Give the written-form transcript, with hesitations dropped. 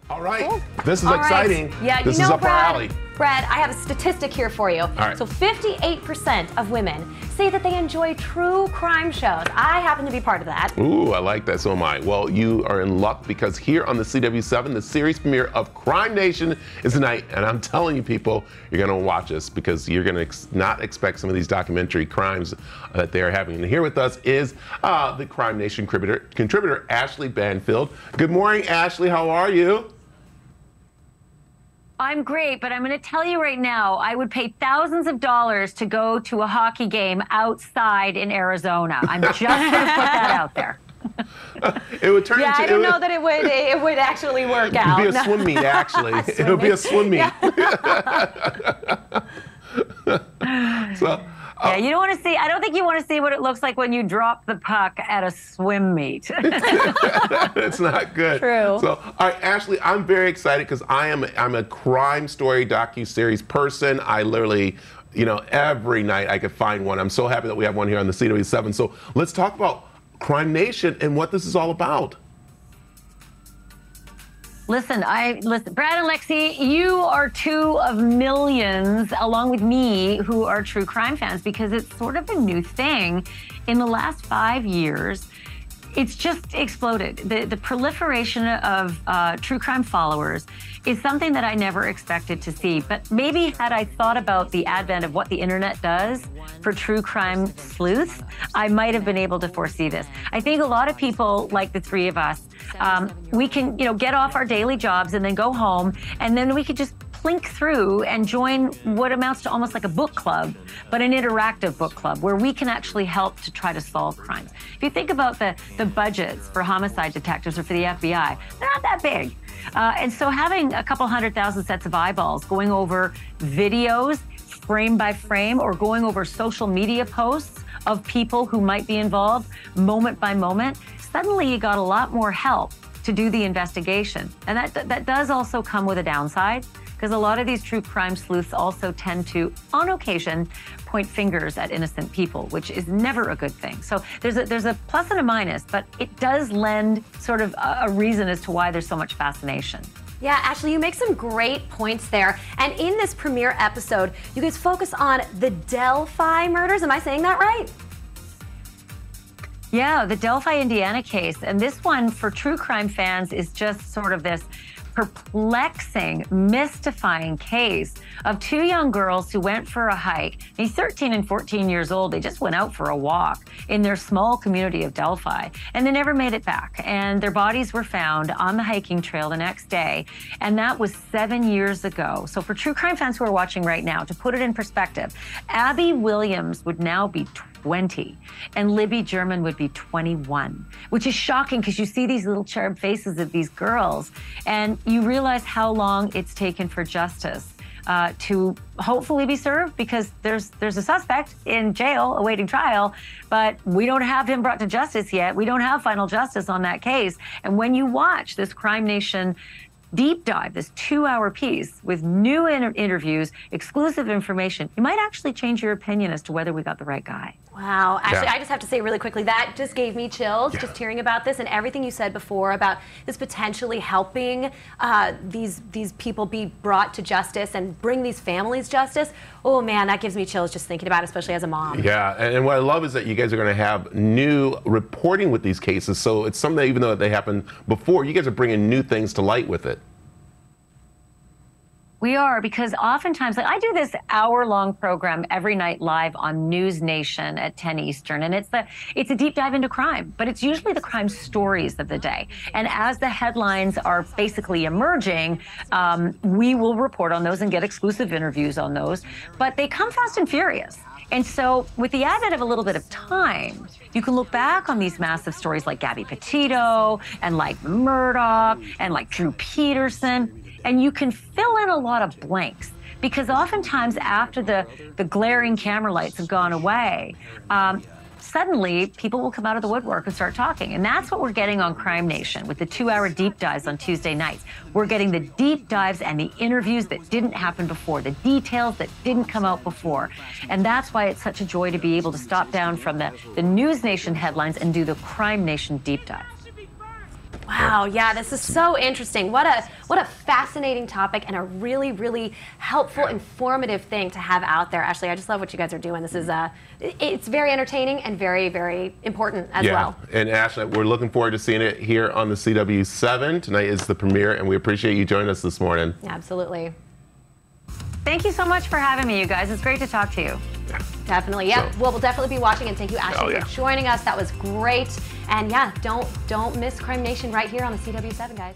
All right. Cool. This is All exciting. Right. Yeah, this you know, is up Brad, our alley. Brad, I have a statistic here for you. All right. So 58% of women say that they enjoy true crime shows. I happen to be part of that. Ooh, I like that. So am I. Well, you are in luck because here on the CW7, the series premiere of Crime Nation is tonight. And I'm telling you, people, you're going to watch this because you're going to not expect some of these documentary crimes that they're having. And here with us is the Crime Nation contributor Ashley Banfield. Good morning, Ashley. How are you? I'm great, but I'm going to tell you right now, I would pay thousands of dollars to go to a hockey game outside in Arizona. I'm just going to put that out there. It would turn yeah, into... I don't know that it would actually work out. It would be a swim meet, actually. It would be a swim meet. So... Yeah, you don't want to see, I don't think you want to see what it looks like when you drop the puck at a swim meet. It's not good. True. So, all right, Ashley, I'm very excited because I'm a crime story docuseries person. I literally, you know, every night I could find one. I'm so happy that we have one here on the CW7. So let's talk about Crime Nation and what this is all about. Listen, Brad and Lexi, you are two of millions, along with me, who are true crime fans because it's sort of a new thing. In the last 5 years, it's just exploded. The proliferation of true crime followers is something that I never expected to see. But maybe had I thought about the advent of what the internet does for true crime sleuths, I might have been able to foresee this. I think a lot of people, like the three of us, we can, you know, get off our daily jobs and then go home, and then we could just plink through and join what amounts to almost like a book club, but an interactive book club where we can actually help to try to solve crimes. If you think about the budgets for homicide detectives or for the FBI, they're not that big. And so having a couple 100,000 sets of eyeballs going over videos frame by frame or going over social media posts of people who might be involved moment by moment, suddenly you got a lot more help to do the investigation. And that does also come with a downside, because a lot of these true crime sleuths also tend to, on occasion, point fingers at innocent people, which is never a good thing. So there's a plus and a minus, but it does lend sort of a reason as to why there's so much fascination. Yeah, Ashley, you make some great points there. And in this premiere episode, you guys focus on the Delphi murders. Am I saying that right? Yeah, the Delphi, Indiana case. And this one, for true crime fans, is just sort of this perplexing, mystifying case of two young girls who went for a hike. He's 13 and 14 years old. They just went out for a walk in their small community of Delphi, and they never made it back. And their bodies were found on the hiking trail the next day, and that was 7 years ago. So for true crime fans who are watching right now, to put it in perspective, Abby Williams would now be 20, and Libby German would be 21, which is shocking because you see these little cherub faces of these girls, and you realize how long it's taken for justice to hopefully be served, because there's a suspect in jail awaiting trial, but we don't have him brought to justice yet. We don't have final justice on that case. And when you watch this Crime Nation deep dive, this 2-hour piece with new interviews, exclusive information, you might actually change your opinion as to whether we got the right guy. Wow. Actually, Yeah. I just have to say really quickly, that just gave me chills just hearing about this, and everything you said before about this potentially helping these people be brought to justice and bring these families justice. Oh man, that gives me chills just thinking about it, especially as a mom. Yeah, and what I love is that you guys are going to have new reporting with these cases. So it's something that even though they happened before, you guys are bringing new things to light with it. We are, because oftentimes, like, I do this hour-long program every night live on News Nation at 10 Eastern, and it's a deep dive into crime, but it's usually the crime stories of the day. And as the headlines are basically emerging, we will report on those and get exclusive interviews on those, but they come fast and furious. And so with the advent of a little bit of time, you can look back on these massive stories like Gabby Petito and like Murdoch and like Drew Peterson, and you can fill in a lot of blanks, because oftentimes after the glaring camera lights have gone away, suddenly people will come out of the woodwork and start talking. And that's what we're getting on Crime Nation with the 2-hour deep dives on Tuesday nights. We're getting the deep dives and the interviews that didn't happen before, the details that didn't come out before. And that's why it's such a joy to be able to stop down from the News Nation headlines and do the Crime Nation deep dive. Wow, yeah, this is so interesting. What a fascinating topic and a really, really helpful, informative thing to have out there. Ashley, I just love what you guys are doing. This is it's very entertaining and very, very important as well. And Ashley, we're looking forward to seeing it here on the CW7. Tonight is the premiere, and we appreciate you joining us this morning. Absolutely. Thank you so much for having me, you guys. It's great to talk to you. Definitely, yeah. So, well, we'll definitely be watching, and thank you, Ashley, for joining us. That was great. And yeah, don't miss Crime Nation right here on the CW7, guys.